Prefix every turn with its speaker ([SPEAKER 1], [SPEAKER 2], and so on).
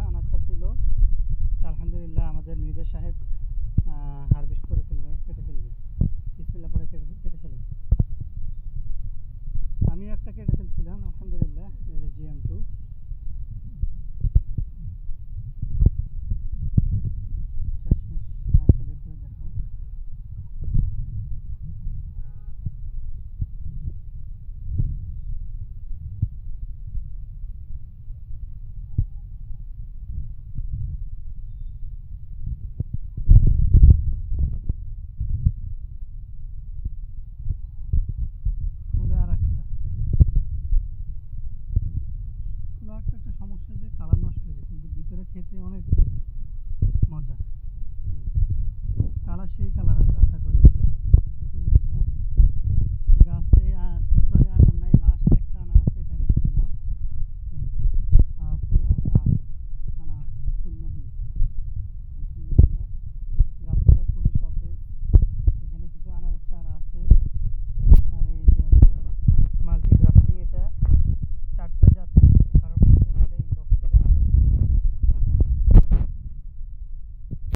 [SPEAKER 1] আনারটা ছিল, আলহামদুলিল্লাহ আমাদের মৃধা সাহেব হারভেস্ট করে ফেলবে, কেটে ফেলবে। বিসমিল্লাহ পরে কেটে ফেলবে। আমিও একটা কেটে ফেলছিলাম, আলহামদুলিল্লাহ। এই যে GM2 শেষমেশ আরেকটা বের করে দেখো। ফুলে আর একটা একটা সমস্যা যে কালার নষ্ট হয়ে যায়, কিন্তু ভিতরে খেতে অনেক মজা। কালার সেই কালার আসবে আশা করি।